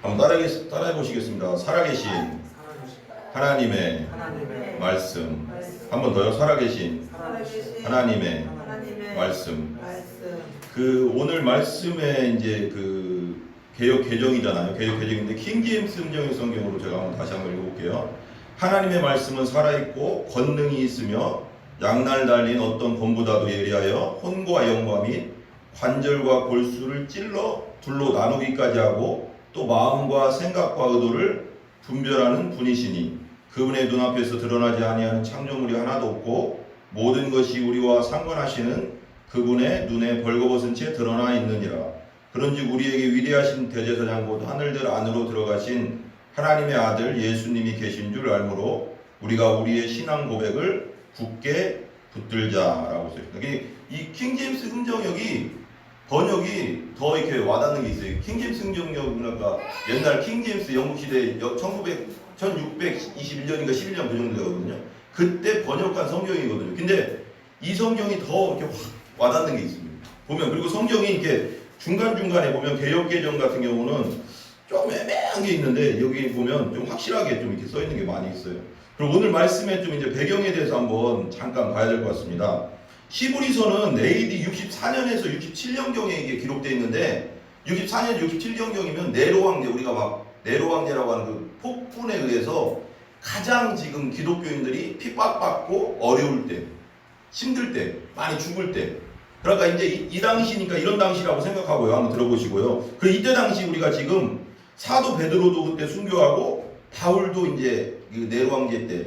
한번 따라해 보시겠습니다. 살아계신 하나님의 말씀. 한 번 더요. 살아계신 하나님의 말씀. 그 오늘 말씀에 이제 그 개역 개정이잖아요. 개역 개정인데 킹제임스 음정의 성경으로 제가 한번 다시 한번 읽어볼게요. 하나님의 말씀은 살아있고 권능이 있으며 양날 달린 어떤 검보다도 예리하여 혼과 영과 및 관절과 골수를 찔러 둘로 나누기까지 하고 또 마음과 생각과 의도를 분별하는 분이시니 그분의 눈앞에서 드러나지 아니하는 창조물이 하나도 없고 모든 것이 우리와 상관하시는 그분의 눈에 벌거벗은 채 드러나 있느니라. 그런즉 우리에게 위대하신 대제사장 곧 하늘들 안으로 들어가신 하나님의 아들 예수님이 계신 줄 알므로 우리가 우리의 신앙 고백을 굳게 붙들자라고 써있습니다. 이 킹제임스 흥정역이 번역이 더 이렇게 와닿는 게 있어요. 킹제임스 흥정역은 아까 옛날 킹제임스 영국 시대 1621년인가 11년 그 정도 되거든요. 그때 번역한 성경이거든요. 근데 이 성경이 더 이렇게 확 와닿는 게 있습니다. 보면 그리고 성경이 이렇게 중간중간에 보면 개역개정 같은 경우는 좀 애매한 게 있는데 여기 보면 좀 확실하게 좀 이렇게 써 있는 게 많이 있어요. 그리고 오늘 말씀에 좀 이제 배경에 대해서 한번 잠깐 봐야 될 것 같습니다. 히브리서는 AD 64년에서 67년경에 이게 기록되어 있는데 64년, 67년경이면 네로 황제, 우리가 막 네로 황제라고 하는 그 폭군에 의해서 가장 지금 기독교인들이 핍박받고 어려울 때, 힘들 때, 많이 죽을 때. 그러니까 이제 이 당시니까 이런 당시라고 생각하고요. 한번 들어보시고요. 그 이때 당시 우리가 지금 사도 베드로도 그때 순교하고 바울도 이제 그 네로 황제 때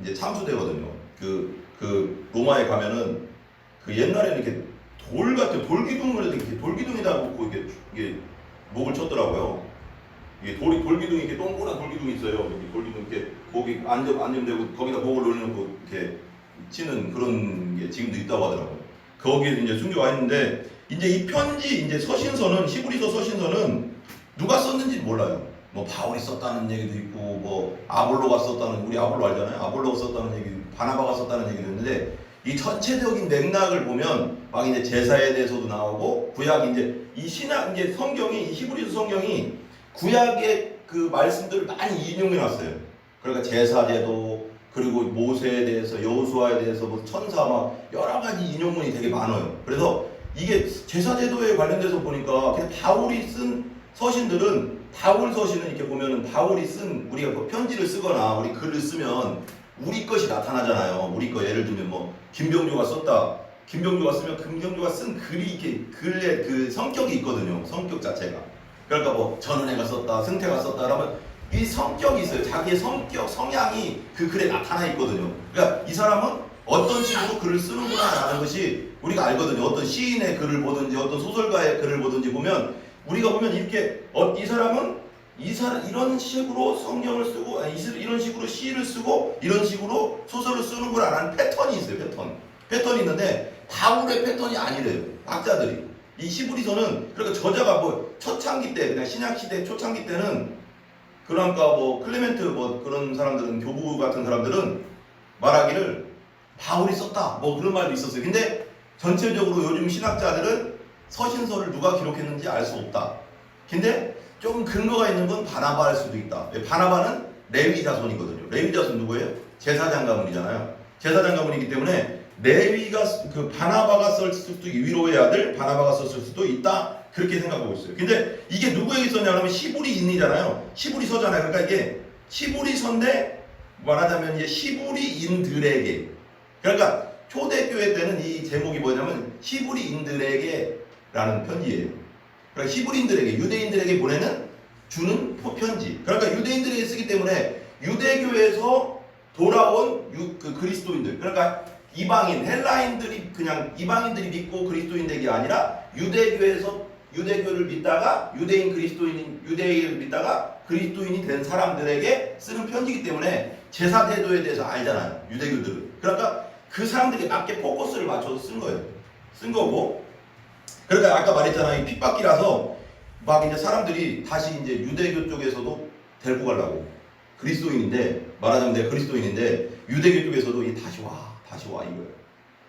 이제 참수되거든요. 그 로마에 가면은 그 옛날에는 이렇게 돌 같은 돌기둥을 이렇게 돌기둥에다 놓고 이게 목을 쳤더라고요. 이게 돌기둥이 이렇게 동그란 돌기둥이 있어요. 이렇게 돌기둥 이렇게 거기 안전되고 거기다 목을 올려놓고 이렇게 치는 그런 게 지금도 있다고 하더라고요. 거기에 이제 순교가 있는데 이제 이 편지 이제 서신서는 히브리서 서신서는 누가 썼는지 몰라요. 뭐 바울이 썼다는 얘기도 있고 뭐 아볼로가 썼다는 우리 아볼로 알잖아요. 아볼로가 썼다는 얘기, 바나바가 썼다는 얘기도 있는데 이 전체적인 맥락을 보면 막 이제 제사에 대해서도 나오고 구약 이제 이 신약 이제 성경이 이 히브리서 성경이 구약의 그 말씀들을 많이 인용해 놨어요. 그러니까 제사제도 그리고 모세에 대해서 여호수아에 대해서 뭐 천사 막 여러 가지 인용문이 되게 많아요. 그래서 이게 제사제도에 관련돼서 보니까 그냥 바울이 쓴 서신들은 바울 서신은 이렇게 보면은 바울이 쓴 우리가 뭐 편지를 쓰거나 우리 글을 쓰면 우리 것이 나타나잖아요. 우리 거 예를 들면 뭐 김병조가 썼다. 김병조가 쓰면 김병조가 쓴 글이 이렇게 글의 그 성격이 있거든요. 성격 자체가. 그러니까 뭐 전은혜가 썼다, 승태가 썼다 그러면 이 성격이 있어요. 자기의 성격, 성향이 그 글에 나타나 있거든요. 그러니까 이 사람은 어떤 식으로 글을 쓰는구나라는 것이 우리가 알거든요. 어떤 시인의 글을 보든지 어떤 소설가의 글을 보든지 보면 우리가 보면 이렇게 이 사람은 이런 식으로 성경을 쓰고 이런 식으로 시를 쓰고 이런 식으로 소설을 쓰는구나라는 패턴이 있어요. 패턴이 있는데 바울의 패턴이 아니래요. 학자들이 이 히브리서는 그러니까 저자가 뭐 초창기 때 그냥 신약 시대 초창기 때는 그러니까 뭐 클레멘트 뭐 그런 사람들은 교부 같은 사람들은 말하기를 바울이 썼다 뭐 그런 말도 있었어요. 근데 전체적으로 요즘 신학자들은 서신서를 누가 기록했는지 알 수 없다. 근데 좀 근거가 있는 건 바나바일 수도 있다. 바나바는 레위 자손이거든요. 레위 자손 누구예요? 제사장 가문이잖아요. 제사장 가문이기 때문에 레위가 그 바나바가 썼을 수도 위로의 아들 바나바가 썼을 수도 있다. 그렇게 생각하고 있어요. 근데 이게 누구에게 썼냐 그러면 히브리인이잖아요. 히브리서잖아요. 그러니까 이게 히브리서인데 말하자면 이제 히브리인들에게 그러니까 초대교회 때는 이 제목이 뭐냐면 히브리인들에게라는 편지예요. 그러니까 히브리인들에게 유대인들에게 주는 편지. 그러니까 유대인들에게 쓰기 때문에 유대교에서 돌아온 그 그리스도인들 그러니까 이방인 헬라인들이 그냥 이방인들이 믿고 그리스도인 되기 아니라 유대교를 믿다가 유대인을 믿다가 그리스도인이 된 사람들에게 쓰는 편지이기 때문에 제사제도에 대해서 알잖아요. 유대교들은. 그러니까 그 사람들에게 맞게 포커스를 맞춰서 쓴 거예요. 쓴 거고. 그러니까 아까 말했잖아요. 이 핍박기라서 막 이제 사람들이 다시 이제 유대교 쪽에서도 데리고 가려고. 그리스도인인데 말하자면 내가 그리스도인인데 유대교 쪽에서도 다시 와 이거예요.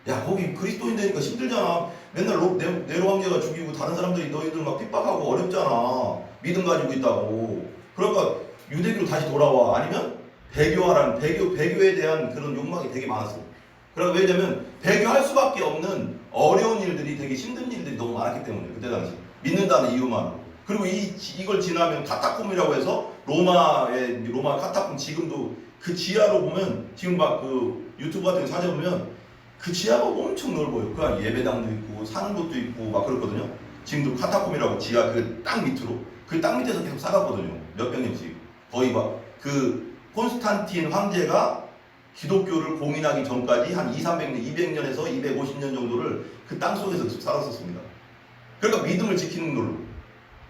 야 거기 그리스도인 되니까 힘들잖아. 맨날 네로 황제가 죽이고 다른 사람들이 너희들 막 핍박하고 어렵잖아. 믿음 가지고 있다고. 그러니까 유대교로 다시 돌아와. 아니면 배교하라는 배교에 대한 그런 욕망이 되게 많았어. 그러니까 왜냐면 배교할 수밖에 없는 어려운 일들이 되게 힘든 일들이 너무 많았기 때문에 그때 당시 믿는다는 이유만. 그리고 이걸 지나면 카타콤이라고 해서 로마 카타콤 지금도 그 지하로 보면 지금 막 그 유튜브 같은 거 찾아보면 그 지하가 엄청 넓어요. 그 안에 예배당도 있고 사는 곳도 있고 막 그렇거든요. 지금도 카타콤이라고 지하 그 땅 밑으로 그 땅 밑에서 계속 살았거든요. 몇백 년씩 거의 막 그 콘스탄틴 황제가 기독교를 공인하기 전까지 한 200~300년, 200년에서 250년 정도를 그 땅 속에서 계속 살았었습니다. 그러니까 믿음을 지키는 걸로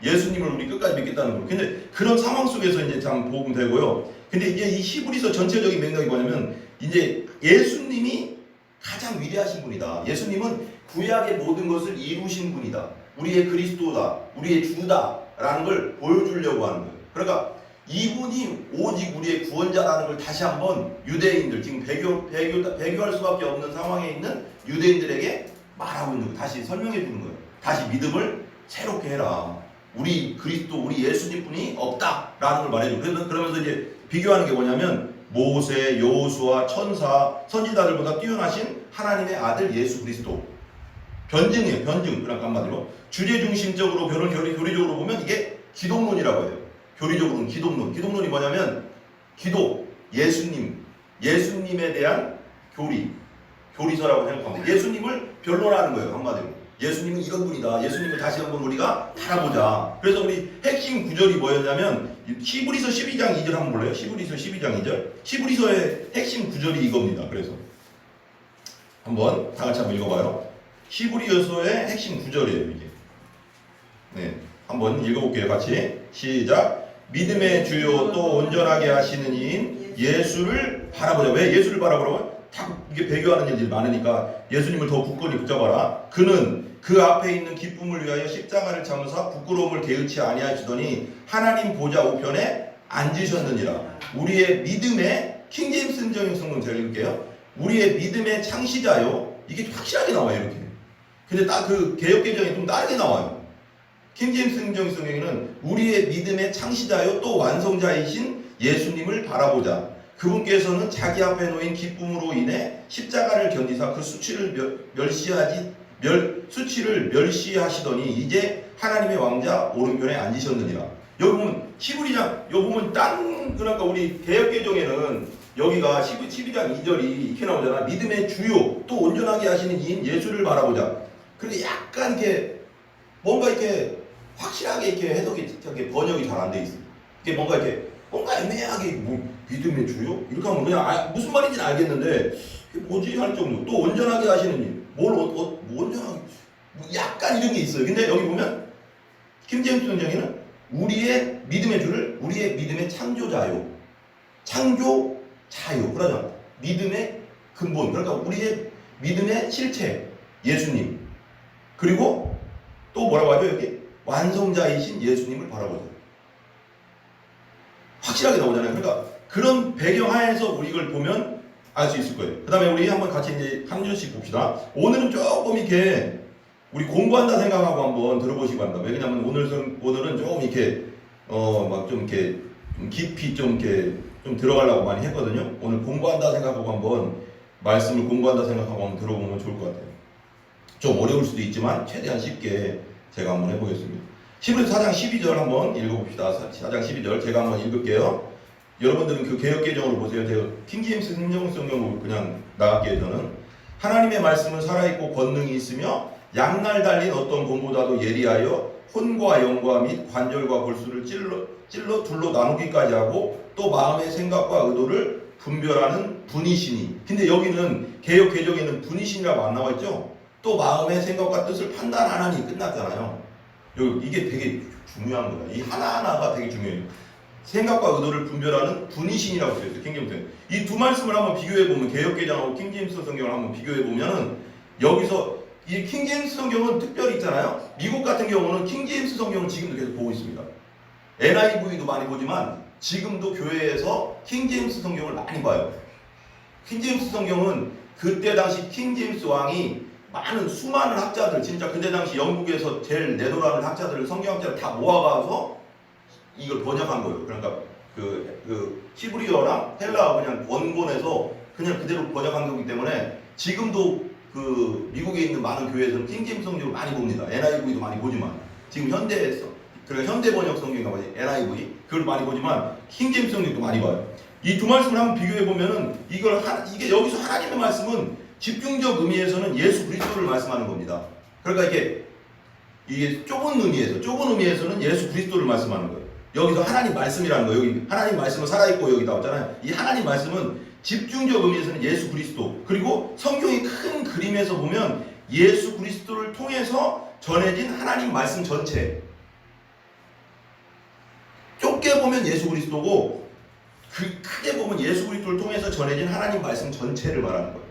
예수님을 우리 끝까지 믿겠다는 걸로. 근데 그런 상황 속에서 이제 참 복음 되고요. 근데 이제 이 히브리서 전체적인 맥락이 뭐냐면 이제 예수님이 가장 위대하신 분이다. 예수님은 구약의 모든 것을 이루신 분이다. 우리의 그리스도다. 우리의 주다라는 걸 보여주려고 하는 거예요. 그러니까 이분이 오직 우리의 구원자라는 걸 다시 한번 유대인들 지금 배교할 수밖에 없는 상황에 있는 유대인들에게 말하고 있는 거예요. 다시 설명해 주는 거예요. 다시 믿음을 새롭게 해라. 우리 그리스도, 우리 예수님뿐이 없다라는 걸 말해줘. 그러면서 이제 비교하는 게 뭐냐면 모세, 여호수아, 천사, 선지자들보다 뛰어나신 하나님의 아들 예수 그리스도. 변증이에요. 변증. 그러니까 한마디로 주제 중심적으로 교리적으로 보면 이게 기독론이라고 해요. 교리적으로는 기독론. 기독론이 뭐냐면 기독, 예수님에 대한 교리서라고 생각합니다. 예수님을 변론하는 거예요. 한마디로. 예수님은 이런 분이다. 예수님을 다시 한번 우리가 바라보자. 그래서 우리 핵심 구절이 뭐였냐면 히브리서 12장 2절 한번 볼래요? 히브리서 12장 2절. 히브리서의 핵심 구절이 이겁니다. 그래서 한번 다 같이 한번 읽어봐요. 히브리서의 핵심 구절이에요. 이게. 네, 한번 읽어볼게요. 같이 시작. 믿음의 주요 또 온전하게 하시는 이인 예수를 바라보자. 왜 예수를 바라보라고요? 다 이게 배교하는 일들이 많으니까 예수님을 더 굳건히 붙잡아라. 그는 그 앞에 있는 기쁨을 위하여 십자가를 참으사 부끄러움을 개의치 아니하시더니 하나님 보좌 우편에 앉으셨느니라. 우리의 믿음의 킹제임스 성경 제가 읽을게요. 우리의 믿음의 창시자요. 이게 확실하게 나와요. 이렇게. 근데 딱 그 개역개정이 좀 다르게 나와요. 킹제임스 성경에는 우리의 믿음의 창시자요 또 완성자이신 예수님을 바라보자. 그분께서는 자기 앞에 놓인 기쁨으로 인해 십자가를 견디사 그 수치를 멸시하시더니 이제 하나님의 왕자 오른편에 앉으셨느니라. 여기 보면 히브리장, 여기 보면 그러니까 우리 개역개정에는 여기가 12장 2절이 이렇게 나오잖아. 믿음의 주요 또 온전하게 하시는 이인 예수를 바라보자. 그런데 약간 이렇게 뭔가 이렇게 확실하게 이렇게 해석이 번역이 잘 안 돼 있어. 이게 뭔가 애매하게 뭐 믿음의 주요 이렇게 하면 그냥 무슨 말인지는 알겠는데 이게 뭐지 할 정도. 또 온전하게 하시는 일, 온전하게 약간 이런 게 있어요. 근데 여기 보면 킹제임스 성경에는 우리의 믿음의 주를 우리의 믿음의 창조자요, 창조자요. 그러잖아. 믿음의 근본. 그러니까 우리의 믿음의 실체 예수님. 그리고 또 뭐라고 하죠 여기? 완성자이신 예수님을 바라보자. 확실하게 나오잖아요. 그러니까 그런 배경 하에서 우리 이걸 보면 알 수 있을 거예요. 그 다음에 우리 한번 같이 이제 한 줄씩 봅시다. 오늘은 조금 이렇게 우리 공부한다 생각하고 한번 들어보시기 바랍니다. 왜냐면 오늘은 조금 이렇게 막 좀 이렇게 좀 깊이 좀 들어가려고 많이 했거든요. 오늘 공부한다 생각하고 한번 말씀을 공부한다 생각하고 한번 들어보면 좋을 것 같아요. 좀 어려울 수도 있지만 최대한 쉽게 제가 한번 해보겠습니다. 히브리서 4장 12절 한번 읽어봅시다. 4장 12절 제가 한번 읽을게요. 여러분들은 그 개역개정으로 보세요. 제가 킹제임스 성경으로 그냥 나갈게요. 저는 하나님의 말씀은 살아있고 권능이 있으며 양날 달린 어떤 곰보다도 예리하여 혼과 영과 및 관절과 골수를 찔러 둘로 나누기까지 하고 또 마음의 생각과 의도를 분별하는 분이시니. 근데 여기는 개역개정에는 분이시니라고 안 나와있죠. 또 마음의 생각과 뜻을 판단하나니 끝났잖아요. 이게 되게 중요한 거야. 이 하나하나가 되게 중요해요. 생각과 의도를 분별하는 분이신이라고 되어 있어요. 킹제임스. 이 두 말씀을 한번 비교해보면 개역개정하고 킹제임스 성경을 한번 비교해보면은 여기서 이 킹제임스 성경은 특별히 있잖아요. 미국 같은 경우는 킹제임스 성경을 지금도 계속 보고 있습니다. NIV도 많이 보지만 지금도 교회에서 킹제임스 성경을 많이 봐요. 킹제임스 성경은 그때 당시 킹 제임스 왕이 많은 수많은 학자들, 진짜 그때 당시 영국에서 제일 내노라는 학자들을, 성경학자를 다 모아가서 이걸 번역한 거예요. 그러니까 그 히브리어랑 헬라어 그냥 원본에서 그냥 그대로 번역한 거기 때문에 지금도 그 미국에 있는 많은 교회에서는 킹 제임스 성경을 많이 봅니다. NIV도 많이 보지만 지금 현대에서, 그러니까 현대 번역 성경인가 봐요. NIV 그걸 많이 보지만 킹 제임스 성경도 많이 봐요. 이 두 말씀을 한번 비교해 보면은 이게 여기서 하나님의 말씀은 집중적 의미에서는 예수 그리스도를 말씀하는 겁니다. 그러니까 이게 좁은 의미에서는 예수 그리스도를 말씀하는 거예요. 여기서 하나님 말씀이라는 거예요. 여기 하나님 말씀은 살아있고 여기 나왔잖아요. 이 하나님 말씀은 집중적 의미에서는 예수 그리스도, 그리고 성경의 큰 그림에서 보면 예수 그리스도를 통해서 전해진 하나님 말씀 전체. 좁게 보면 예수 그리스도고 크게 보면 예수 그리스도를 통해서 전해진 하나님 말씀 전체를 말하는 거예요.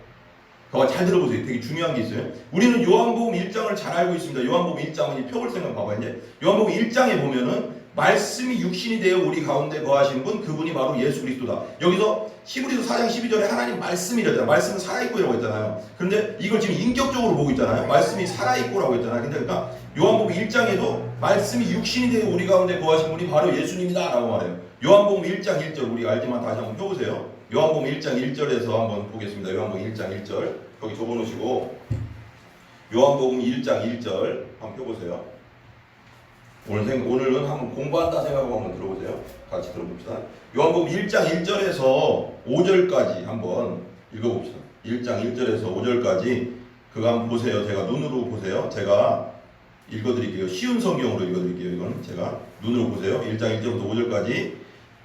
그거 잘 들어보세요. 되게 중요한 게 있어요. 우리는 요한복음 1장을 잘 알고 있습니다. 요한복음 1장은 이 표를 생각 봐봐요. 이제 요한복음 1장에 보면은 말씀이 육신이 되어 우리 가운데 거하신 분, 그분이 바로 예수 그리스도다. 여기서 히브리서 4장 12절에 하나님 말씀이라잖아요. 말씀은 살아있고라고 했잖아요. 그런데 이걸 지금 인격적으로 보고 있잖아요. 말씀이 살아있고라고 했잖아요. 근데 그러니까 요한복음 1장에도 말씀이 육신이 되어 우리 가운데 거하신 분이 바로 예수님이다 라고 말해요. 요한복음 1장 1절 우리 알지만 다시 한번 펴보세요. 요한복음 1장 1절에서 한번 보겠습니다. 요한복음 1장 1절 거기 적어놓으시고 요한복음 1장 1절 한번 펴보세요. 오늘은 한번 공부한다 생각하고 한번 들어보세요. 같이 들어봅시다. 요한복음 1장 1절에서 5절까지 한번 읽어봅시다. 1장 1절에서 5절까지 그거 한번 보세요. 제가 눈으로 보세요. 제가 읽어드릴게요. 쉬운 성경으로 읽어드릴게요. 이건 제가 눈으로 보세요. 1장 1절부터 5절까지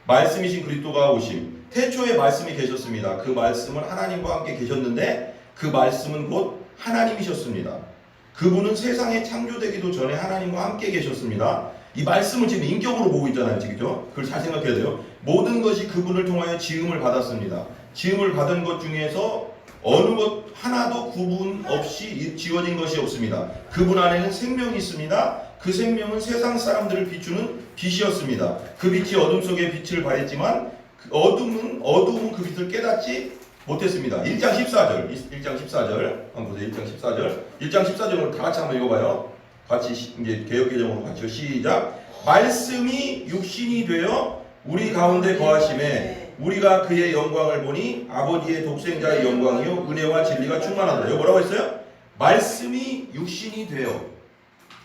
말씀이신 그리스도가 오심. 태초에 말씀이 계셨습니다. 그 말씀은 하나님과 함께 계셨는데 그 말씀은 곧 하나님이셨습니다. 그분은 세상에 창조되기도 전에 하나님과 함께 계셨습니다. 이 말씀을 지금 인격으로 보고 있잖아요. 지금 그걸 잘 생각해야 돼요. 모든 것이 그분을 통하여 지음을 받았습니다. 지음을 받은 것 중에서 어느 것 하나도 구분 없이 지어진 것이 없습니다. 그분 안에는 생명이 있습니다. 그 생명은 세상 사람들을 비추는 빛이었습니다. 그 빛이 어둠 속에 빛을 발했지만 어둠은 그 빛을 깨닫지 못했습니다. 1장 14절 한번 보세요. 1장 14절을 다 같이 한번 읽어봐요. 같이 이제 개역개정으로 같이요. 시작. 말씀이 육신이 되어 우리 가운데 거하심에 우리가 그의 영광을 보니 아버지의 독생자의 영광이요 은혜와 진리가 충만하다. 여기 뭐라고 했어요? 말씀이 육신이 되어.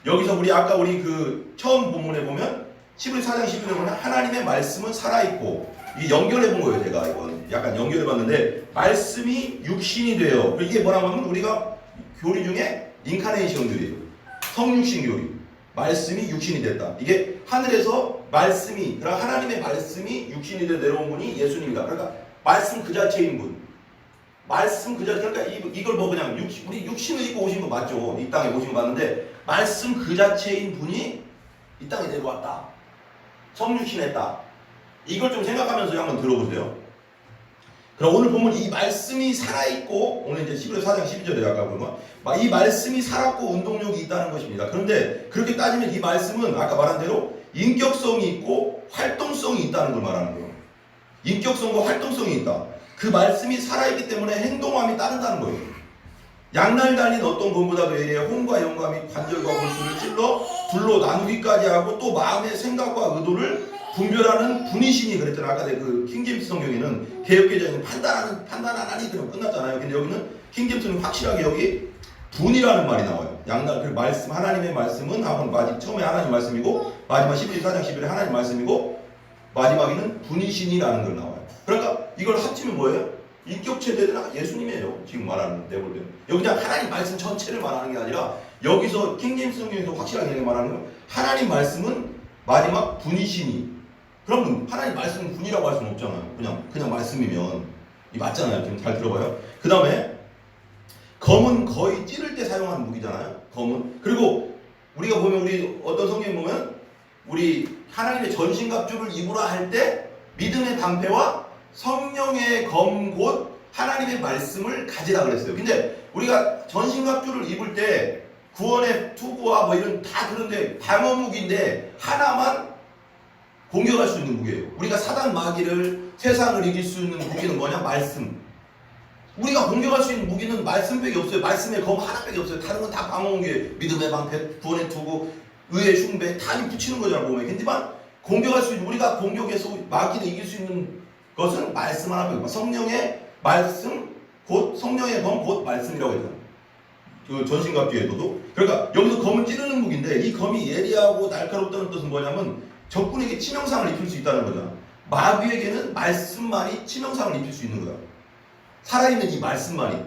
여기서 아까 그 처음 본문에 보면 히브리서 4장 12절에 보면 하나님의 말씀은 살아있고, 이 연결해 본 거예요. 제가 이건 약간 연결해 봤는데 말씀이 육신이 돼요. 이게 뭐라고 하면 우리가 교리 중에 인카네이션 교리, 성육신 교리. 말씀이 육신이 됐다. 이게 하늘에서 말씀이, 그러니까 하나님의 말씀이 육신이 되어 내려온 분이 예수님이다. 그러니까 말씀 그 자체인 분. 말씀 그 자체. 그러니까 이걸 그냥 우리 육신을 입고 오신 거 맞죠? 이 땅에 오신 거 맞는데 말씀 그 자체인 분이 이 땅에 내려왔다. 성육신했다. 이걸 좀 생각하면서 한번 들어보세요. 그럼 오늘 보면 이 말씀이 살아있고, 오늘 이제 히브리서 4장 12절에 아까 보면 이 말씀이 살았고 운동력이 있다는 것입니다. 그런데 그렇게 따지면 이 말씀은 아까 말한 대로 인격성이 있고 활동성이 있다는 걸 말하는 거예요. 인격성과 활동성이 있다. 그 말씀이 살아있기 때문에 행동함이 따른다는 거예요. 양날 달린 어떤 검보다도 외에 혼과 영감이 관절과 골수를 찔러 둘로 나누기까지 하고 또 마음의 생각과 의도를 분별하는 분이시니 그랬잖아요. 아까 그 킹제임스 성경에는 개역개정에는 판단하니 그럼 끝났잖아요. 근데 여기는 킹제임스는 확실하게 여기 분이라는 말이 나와요. 양날 그 말씀, 하나님의 말씀은 처음에 하나님 말씀이고 마지막 4장 11에 하나님 말씀이고 마지막에는 분이시니라는 걸 나와요. 그러니까 이걸 합치면 뭐예요? 인격체대는 예수님이에요. 지금 말하는 내볼 때는. 여기 그냥 하나님 말씀 전체를 말하는 게 아니라 여기서 킹제임스 성경에서 확실하게 말하는 건 하나님 말씀은 마지막 분이시니. 그럼 하나님 말씀은 분이라고 할 수는 없잖아요. 그냥 말씀이면. 이 맞잖아요. 지금 잘 들어봐요. 그 다음에 검은 거의 찌를 때 사용하는 무기잖아요. 검은. 그리고 우리가 보면 우리 어떤 성경 보면 우리 하나님의 전신갑주를 입으라 할 때 믿음의 방패와 성령의 검 곧 하나님의 말씀을 가지라 그랬어요. 근데 우리가 전신갑주를 입을 때 구원의 투구와 이런 다 그런데 방어무기인데 하나만 공격할 수 있는 무기예요. 우리가 사단 마귀를 세상을 이길 수 있는 무기는 뭐냐? 말씀. 우리가 공격할 수 있는 무기는 말씀밖에 없어요. 말씀의 검 하나밖에 없어요. 다른 건 다 방어한 게 믿음의 방패, 구원의 투구, 의의 흉배 다 붙이는 거잖아 몸에. 근데만 공격할 수 있는 우리가 공격해서 마귀를 이길 수 있는 것은 말씀 하나밖에. 성령의 말씀 곧 성령의 검 곧 말씀이라고 했잖아. 그 전신갑주에서도. 그러니까 여기서 검을 찌르는 무기인데 이 검이 예리하고 날카롭다는 뜻은 뭐냐면 적군에게 치명상을 입힐 수 있다는 거잖아. 마귀에게는 말씀만이 치명상을 입힐 수 있는 거야. 살아있는 이 말씀만이.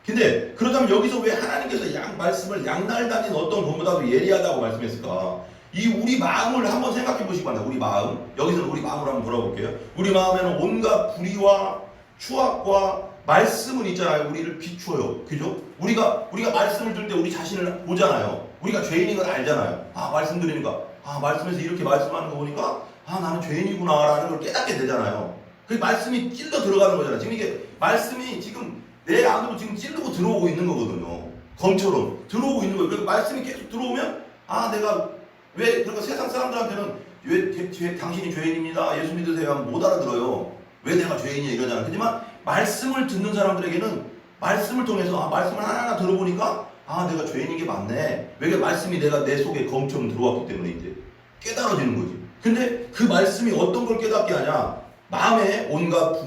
근데 그렇다면 여기서 왜 하나님께서 말씀을 양날 다닌 어떤 검보다도 예리하다고 말씀했을까? 이 우리 마음을 한번 생각해 보시기 바랍니다. 우리 마음. 여기서는 우리 마음을 한번 돌아볼게요. 우리 마음에는 온갖 불의와 추악과 말씀은 있잖아요. 우리를 비추어요. 그죠? 우리가 말씀을 들 때 우리 자신을 보잖아요. 우리가 죄인인 걸 알잖아요. 아, 말씀드리니까. 아, 말씀에서 이렇게 말씀하는 거 보니까 아, 나는 죄인이구나 라는 걸 깨닫게 되잖아요. 그 말씀이 찔러 들어가는 거잖아요. 지금 이게 말씀이 지금 내 안으로 지금 찔르고 들어오고 있는 거거든요. 검처럼 들어오고 있는 거예요. 그래서 말씀이 계속 들어오면 아, 내가 왜 그러니까 세상 사람들한테는 왜 당신이 죄인입니다. 예수 믿으세요 하면 못 알아들어요. 왜 내가 죄인이야 이러잖아. 하지만 말씀을 듣는 사람들에게는 말씀을 통해서 말씀을 하나하나 들어보니까 내가 죄인인 게 맞네. 왜 말씀이 내 속에 검처럼 들어왔기 때문에 이제 깨달아지는 거지. 근데 그 말씀이 어떤 걸 깨닫게 하냐? 마음에 온갖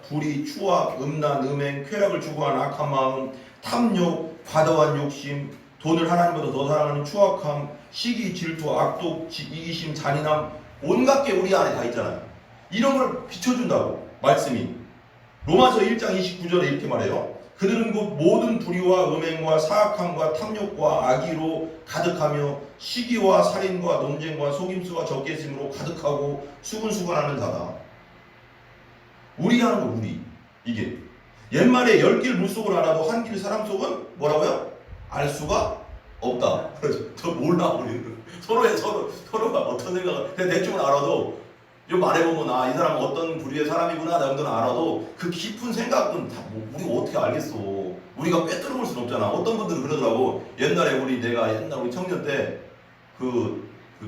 불의, 추악, 음란, 음행, 쾌락을 추구하는 악한 마음, 탐욕, 과도한 욕심, 돈을 하나님보다 더 사랑하는 추악함, 시기, 질투, 악독, 이기심, 잔인함, 온갖 게 우리 안에 다 있잖아요. 이런 걸 비춰준다고 말씀이. 로마서 1장 29절에 이렇게 말해요. 그들은 곧 모든 불의와 음행과 사악함과 탐욕과 악의로 가득하며 시기와 살인과 논쟁과 속임수와 적개심으로 가득하고 수근수근하는 자다. 우리라는 거 우리. 이게 옛말에 10길 물속을 알아도 한 길 사람 속은 뭐라고요? 알 수가 없다. 저 몰라 우리 서로가 어떤 생각을 그냥 대충은 알아도 좀 말해보면 이 사람은 어떤 부류의 사람이구나 정도는 알아도 그 깊은 생각은 다 우리가 어떻게 알겠어. 우리가 꿰뚫어볼 수는 없잖아. 어떤 분들은 그러더라고. 옛날에 우리 청년 때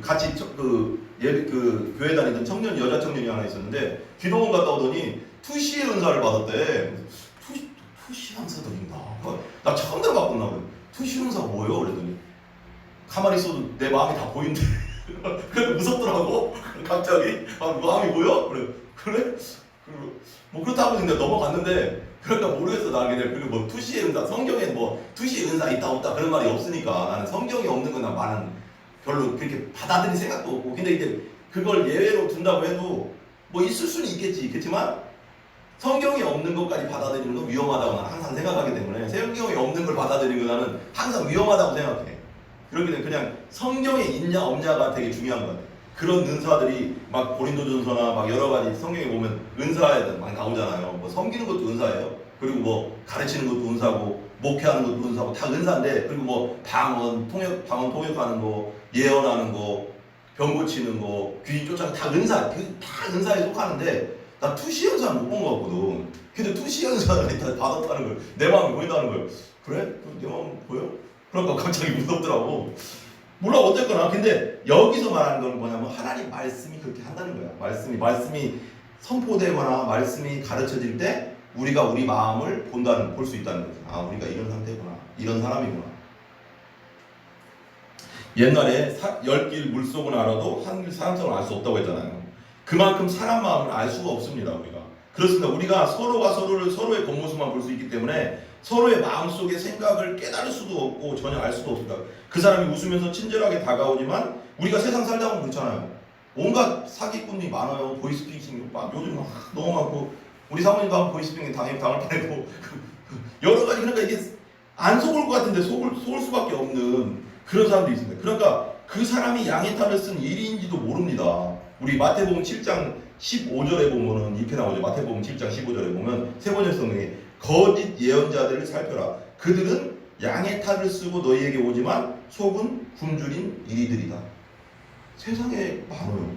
같이 교회 다니던 여자 청년이 하나 있었는데 기도원 갔다 오더니 투시의 은사를 받았대. 투시 은사들인가? 나 처음 들어봤구나. 투시 은사 뭐예요? 그랬더니 가만히 있어도 내 마음이 다 보인대. 그래 무섭더라고. 갑자기 마음이 보여? 그래? 뭐 그렇다고 근데 넘어갔는데 그러니까 모르겠어 나 그냥. 그리고 뭐 투시의 은사 성경에 뭐 투시의 은사 있다 없다 그런 말이 없으니까 나는 성경에 없는 거나 많은 별로 그렇게 받아들일 생각도 없고. 근데 이제 그걸 예외로 둔다고 해도 뭐 있을 수는 있겠지만 성경에 없는 것까지 받아들이는 건 위험하다고 나는 항상 생각하기 때문에 성경에 없는 걸 받아들이는 거 나는 항상 위험하다고 생각해. 그렇게 되면 그냥 성경에 있냐 없냐가 되게 중요한 것 같아요. 그런 은사들이 막 고린도전서나 막 여러 가지 성경에 보면 은사에 막 나오잖아요. 뭐 섬기는 것도 은사예요. 그리고 뭐 가르치는 것도 은사고 목회하는 것도 은사고 다 은사인데, 그리고 뭐 방언 통역하는 거, 예언하는 거, 병 고치는 거, 귀신 쫓아가는 다 은사. 다 은사에 속하는데 나 투시 은사는 못 본 것 같거든. 근데 투시 은사를 다 받았다는 걸, 내 마음이 보인다는 걸. 그래? 내 마음 보여? 그러니까 갑자기 무섭더라고. 몰라 어쨌거나. 근데 여기서 말하는 건 뭐냐면 하나님 말씀이 그렇게 한다는 거야. 말씀이 선포되거나 말씀이 가르쳐질 때 우리가 우리 마음을 볼 수 있다는 거지. 우리가 이런 상태구나, 이런 사람이구나. 옛날에 10길 물속은 알아도 한 길 사람 속은 알 수 없다고 했잖아요. 그만큼 사람 마음을 알 수가 없습니다. 그렇습니다. 우리가 서로가 서로의 겉모습만 볼 수 있기 때문에 서로의 마음속의 생각을 깨달을 수도 없고 전혀 알 수도 없습니다. 그 사람이 웃으면서 친절하게 다가오지만 우리가 세상 살다 보면 그렇잖아요. 온갖 사기꾼이 많아요. 보이스피싱 요즘 너무 많고, 우리 사모님도 한번 보이스피싱 당할 뻔했고 여러 가지. 그러니까 이게 안 속을 것 같은데 속을 수밖에 없는 그런 사람도 있습니다. 그러니까 그 사람이 양의 탈을 쓴 일인지도 모릅니다. 우리 마태복음 7장 15절에 보면은 이렇게 나오죠. 마태복음 7장 15절에 보면 세 번째 성경에 거짓 예언자들을 살펴라. 그들은 양의 탈을 쓰고 너희에게 오지만 속은 굶주린 이리들이다. 세상에 많아요.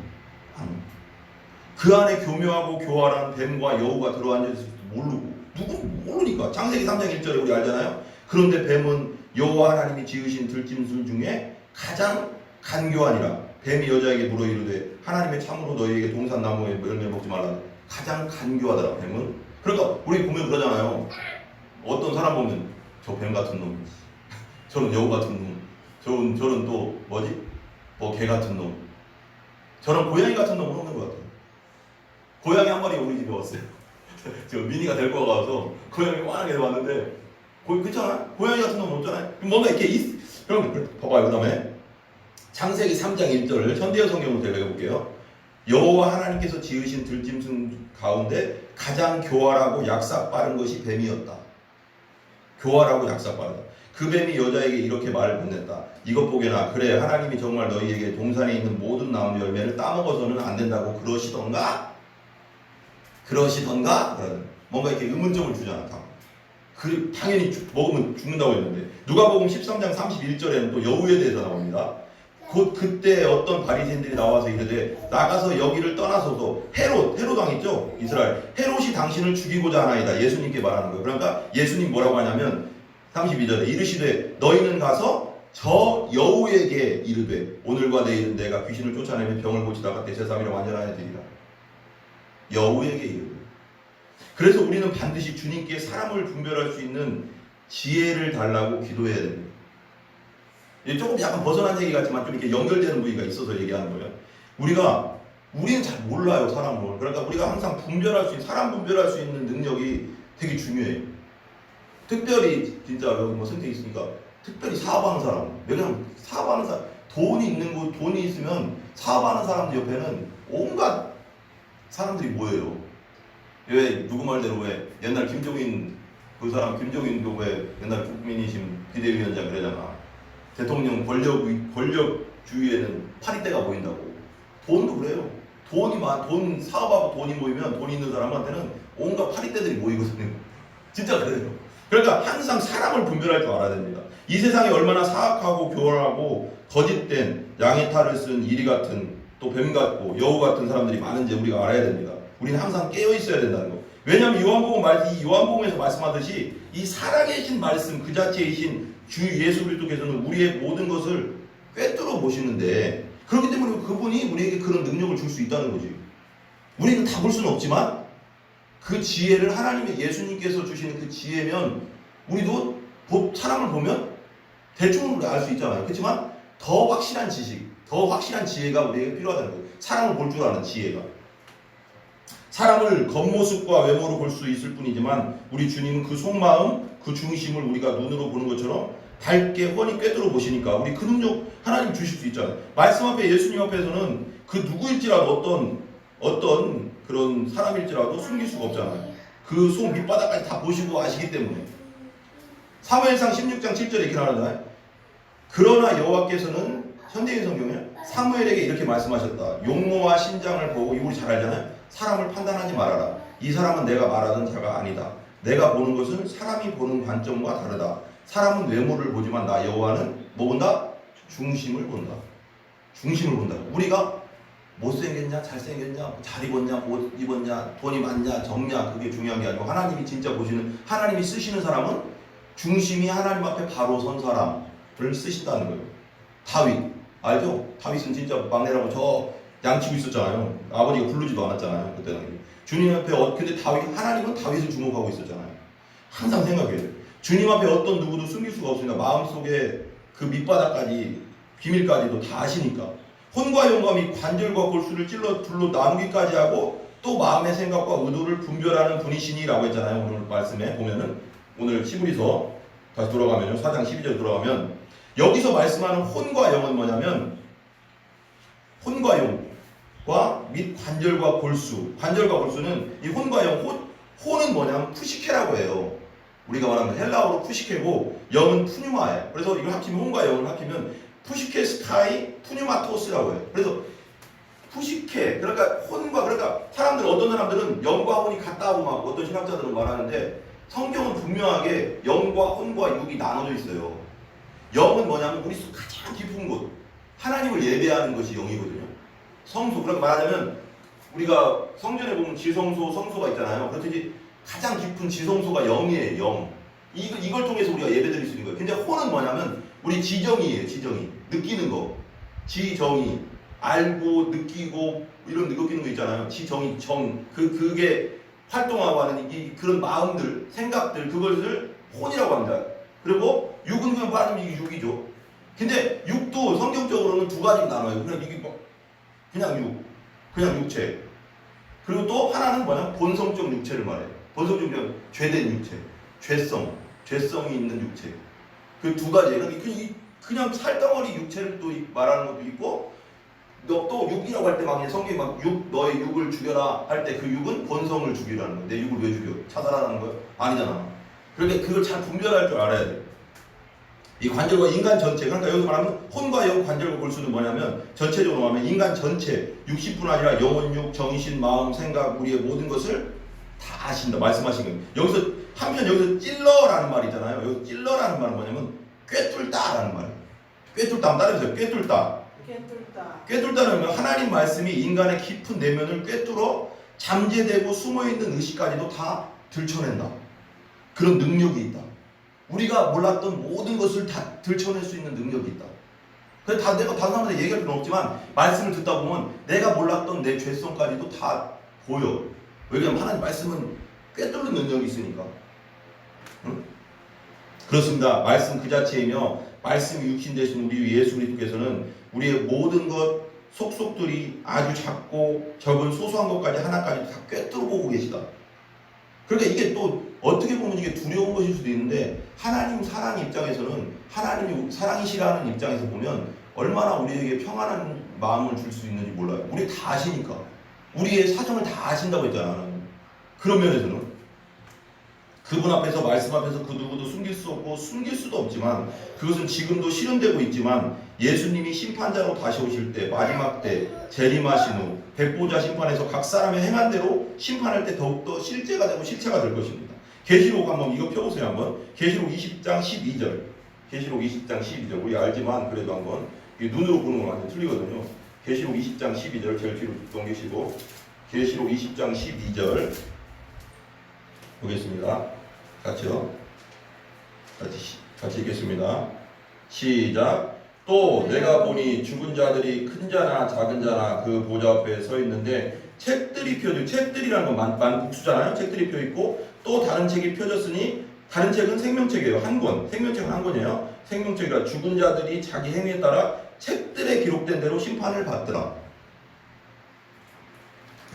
그 안에 교묘하고 교활한 뱀과 여우가 들어앉아 있을지도 모르고. 누군 모르니까. 창세기 3장 1절에 우리 알잖아요. 그런데 뱀은 여호와 하나님이 지으신 들짐승 중에 가장 간교하니라. 뱀이 여자에게 물어 이르되 하나님의 참으로 너희에게 동산 나무의 열매를 먹지 말라. 가장 간교하더라. 뱀은 그러니까 우리 보면 그러잖아요. 어떤 사람 보면 저 뱀 같은 놈, 저는 여우 같은 놈, 저는 또 뭐지? 뭐 개 같은 놈, 저는 고양이 같은 놈은 없는 것 같아요. 고양이 한 마리 우리 집에 왔어요. 저 미니가 데리고 와서 고양이 워낙에 왔는데 그렇잖아. 고양이 같은 놈은 없잖아요. 뭔가 이렇게 그럼 봐봐요. 그 다음에 창세기 3장 1절을 현대어 성경으로 제가 읽어볼게요. 여호와 하나님께서 지으신 들짐승 가운데 가장 교활하고 약삭 빠른 것이 뱀이었다. 교활하고 약삭 빠르다. 그 뱀이 여자에게 이렇게 말을 건넸다. 이것 보게나 그래 하나님이 정말 너희에게 동산에 있는 모든 나무 열매를 따먹어서는 안 된다고 그러시던가? 뭔가 이렇게 의문점을 주잖아. 당연히 먹으면 죽는다고 했는데 누가복음 13장 31절에는 또 여우에 대해서 나옵니다. 곧 그때 어떤 바리새인들이 나와서 이르되 나가서 여기를 떠나소서. 헤롯 왕 있죠? 이스라엘 헤롯이 당신을 죽이고자 하나이다. 예수님께 말하는 거예요. 그러니까 예수님 뭐라고 하냐면 32절에 이르시되 너희는 가서 저 여우에게 이르되 오늘과 내일은 내가 귀신을 쫓아내며 병을 고치다가 대체 3일에 완전하여 되리라. 여우에게 이르되. 그래서 우리는 반드시 주님께 사람을 분별할 수 있는 지혜를 달라고 기도해야 됩니다. 조금 약간 벗어난 얘기 같지만 좀 이렇게 연결되는 부위가 있어서 얘기하는 거예요. 우리는 잘 몰라요, 사람을. 그러니까 우리가 항상 사람 분별할 수 있는 능력이 되게 중요해요. 특별히 진짜 여기 뭐 선택이 있으니까 특별히 사업하는 사람, 왜냐면 사업하는 사람, 돈이 있으면 사업하는 사람들 옆에는 온갖 사람들이 모여요. 왜 누구 말대로 왜 옛날 김종인 그 사람 김종인도 왜 옛날 국민의힘 비대위원장 그러잖아. 대통령 권력주의에는 파리떼가 보인다고. 돈도 그래요. 돈 사업하고 돈이 모이면 돈 있는 사람한테는 온갖 파리떼들이 모이거든요. 진짜 그래요. 그러니까 항상 사람을 분별할 줄 알아야 됩니다. 이 세상에 얼마나 사악하고 교활하고 거짓된 양의 탈을 쓴 이리 같은 또 뱀 같고 여우 같은 사람들이 많은지 우리가 알아야 됩니다. 우리는 항상 깨어 있어야 된다는 거. 왜냐하면 요한복음에서 말씀하듯이 이 살아계신 말씀 그 자체이신 주 예수 그리스도께서는 우리의 모든 것을 꿰뚫어 보시는데 그렇기 때문에 그분이 우리에게 그런 능력을 줄 수 있다는 거지. 우리는 다 볼 수는 없지만 그 지혜를 하나님의 예수님께서 주시는 그 지혜면 우리도 사람을 보면 대충 알 수 있잖아요. 그렇지만 더 확실한 지식, 더 확실한 지혜가 우리에게 필요하다는 거예요. 사람을 볼 줄 아는 지혜가. 사람을 겉모습과 외모로 볼 수 있을 뿐이지만 우리 주님은 그 속마음, 그 중심을 우리가 눈으로 보는 것처럼 밝게 훤히 꿰뚫어 보시니까 우리 그 능력 하나님 주실 수 있잖아요. 말씀 앞에 예수님 앞에서는 그 누구일지라도 어떤 그런 사람일지라도 숨길 수가 없잖아요. 그 속 밑바닥까지 다 보시고 아시기 때문에. 사무엘상 16장 7절에 이렇게 나오잖아요. 그러나 여호와께서는 현대인 성경에 사무엘에게 이렇게 말씀하셨다. 용모와 신장을 보고 우리 잘 알잖아요. 사람을 판단하지 말아라. 이 사람은 내가 말하던 자가 아니다. 내가 보는 것은 사람이 보는 관점과 다르다. 사람은 외모를 보지만 나 여호와는 뭐 본다? 중심을 본다. 중심을 본다. 우리가 못생겼냐, 잘생겼냐, 잘 입었냐, 못 입었냐, 돈이 많냐, 적냐 그게 중요한 게 아니고 하나님이 진짜 보시는 하나님이 쓰시는 사람은 중심이 하나님 앞에 바로 선 사람을 쓰신다는 거예요. 다윗 알죠? 다윗은 진짜 막내라고 저 양치고 있었잖아요. 아버지가 부르지도 않았잖아요. 그때는 주님 앞에 근데 하나님은 다윗을 주목하고 있었잖아요. 항상 생각해야 돼요. 주님 앞에 어떤 누구도 숨길 수가 없습니다. 마음속에 그 밑바닥까지 비밀까지도 다 아시니까. 혼과 영감이 관절과 골수를 찔러 둘로 나누기까지 하고 또 마음의 생각과 의도를 분별하는 분이시니라고 했잖아요. 오늘 말씀에 보면은 오늘 히브리서 다시 돌아가면요. 4장 12절 돌아가면 여기서 말씀하는 혼과 영은 뭐냐면 혼과 영과 및 관절과 골수. 관절과 골수는 이 혼과 영, 혼은 뭐냐면 푸시케라고 해요. 우리가 말하는 헬라어로 푸시케고 영은 푸뉴마예요. 그래서 이걸 합치면 혼과 영을 합치면 푸시케 스카이 푸뉴마토스라고 해요. 그래서 푸시케 그러니까 사람들 어떤 사람들은 영과 혼이 같다고 막 어떤 신학자들은 말하는데 성경은 분명하게 영과 혼과 육이 나눠져 있어요. 영은 뭐냐면 우리 속 가장 깊은 곳 하나님을 예배하는 것이 영이거든요. 성소 그렇게 말하자면 우리가 성전에 보면 지성소, 성소가 있잖아요. 그렇듯이 가장 깊은 지성소가 영이에요. 영. 이걸 통해서 우리가 예배드릴 수 있는 거예요. 근데 혼은 뭐냐면 우리 지정이에요. 지정이. 느끼는 거. 지정이. 알고 느끼고 이런 느끼는 거 있잖아요. 지정이. 그게 활동하고 하는 그런 마음들, 생각들, 그것을 혼이라고 합니다. 그리고 육은 그냥 말하면 이게 육이죠. 근데 육도 성경적으로는 두 가지로 나눠요. 그냥 이게 뭐 그냥 육, 그냥 육체. 그리고 또 하나는 뭐냐? 본성적 육체를 말해요. 본성적 육체, 죄된 육체, 죄성이 있는 육체. 그 두 가지예요. 그냥 살덩어리 육체를 또 말하는 것도 있고, 또 육이라고 할 때 막 성경이 막 너의 육을 죽여라 할 때 그 육은 본성을 죽이라는 거야. 내 육을 왜 죽여? 자살하라는 거야? 아니잖아. 그러니까 그걸 잘 분별할 줄 알아야 돼. 이 관절과 인간 전체, 그러니까 여기서 말하면 혼과 영, 관절과 골수는 뭐냐면 전체적으로 하면 인간 전체, 60분 아니라 영혼, 육, 정신, 마음, 생각, 우리의 모든 것을 다 아신다 말씀하신 거예요. 여기서 한편 여기서 찔러라는 말이 있잖아요. 여기서 찔러라는 말은 뭐냐면 꿰뚫다라는 말이에요. 꿰뚫다 한번 따라해보세요. 꿰뚫다는 하나님 말씀이 인간의 깊은 내면을 꿰뚫어 잠재되고 숨어있는 의식까지도 다 들춰낸다. 그런 능력이 있다. 우리가 몰랐던 모든 것을 다 들춰낼 수 있는 능력이 있다. 그래서 내가 다른 사람한테 얘기할 필요는 없지만 말씀을 듣다 보면 내가 몰랐던 내 죄성까지도 다 보여. 왜냐하면 하나님 말씀은 꿰뚫는 능력이 있으니까. 응? 그렇습니다. 말씀 그 자체이며 말씀이 육신 되신 우리 예수 그리스도께서는 우리의 모든 것 속속들이 아주 작고 적은 소소한 것까지 하나까지 다 꿰뚫어 보고 계시다. 그러니까 이게 또 어떻게 보면 이게 두려운 것일 수도 있는데 하나님 사랑 입장에서는 하나님이 사랑이시라는 입장에서 보면 얼마나 우리에게 평안한 마음을 줄 수 있는지 몰라요. 우리 다 아시니까. 우리의 사정을 다 아신다고 했잖아. 그런 면에서는 그분 앞에서 말씀 앞에서 그 누구도 숨길 수 없고 숨길 수도 없지만 그것은 지금도 실현되고 있지만 예수님이 심판자로 다시 오실 때 마지막 때 재림하신 후 백보자 심판에서 각 사람의 행한 대로 심판할 때 더욱더 실제가 되고 실체가 될 것입니다. 계시록 한번 이거 펴보세요. 한번 계시록 20장 12절 계시록 20장 12절 우리 알지만 그래도 한번 눈으로 보는 건 완전 틀리거든요. 계시록 20장 12절 제일 뒤로 넘기시고 계시록 20장 12절 보겠습니다. 같이요. 같이 읽겠습니다. 시작. 또 내가 보니 죽은 자들이 큰 자나 작은 자나 그 보좌 앞에 서 있는데 책들이 펴져. 책들이라는 건 만국수잖아요. 책들이 펴 있고 또 다른 책이 펴졌으니 다른 책은 생명책이에요. 한 권. 생명책은 한 권이에요. 생명책이라 죽은 자들이 자기 행위에 따라 책들에 기록된 대로 심판을 받더라.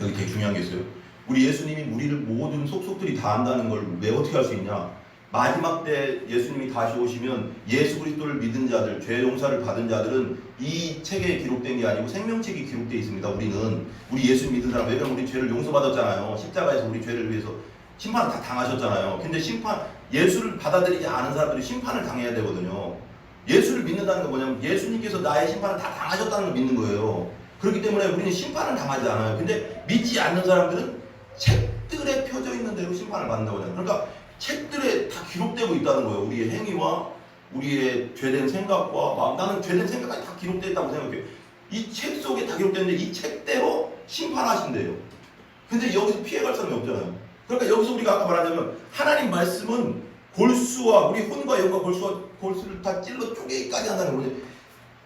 여기 되게 중요한 게 있어요. 우리 예수님이 우리를 모든 속속들이 다 안다는 걸 왜 어떻게 할 수 있냐? 마지막 때 예수님이 다시 오시면 예수 그리스도를 믿은 자들, 죄 용서를 받은 자들은 이 책에 기록된 게 아니고 생명책이 기록되어 있습니다. 우리 예수 믿은 사람, 왜냐면 우리 죄를 용서받았잖아요. 십자가에서 우리 죄를 위해서 심판을 다 당하셨잖아요. 근데 예수를 받아들이지 않은 사람들이 심판을 당해야 되거든요. 예수를 믿는다는 건 뭐냐면 예수님께서 나의 심판을 다 당하셨다는 걸 믿는 거예요. 그렇기 때문에 우리는 심판을 당하지 않아요. 근데 믿지 않는 사람들은 책들에 펴져 있는 대로 심판을 받는다고 하잖아요. 그러니까 책들에 다 기록되고 있다는 거예요. 우리의 행위와 우리의 죄된 생각과 마음. 나는 죄된 생각까지 다 기록되어 있다고 생각해요. 이 책 속에 다 기록되는데 이 책대로 심판하신대요. 근데 여기서 피해갈 사람이 없잖아요. 그러니까 여기서 우리가 아까 말하자면 하나님 말씀은 골수와 우리 혼과 영과 골수를 다 찔러 쪼개기까지 한다는 거죠.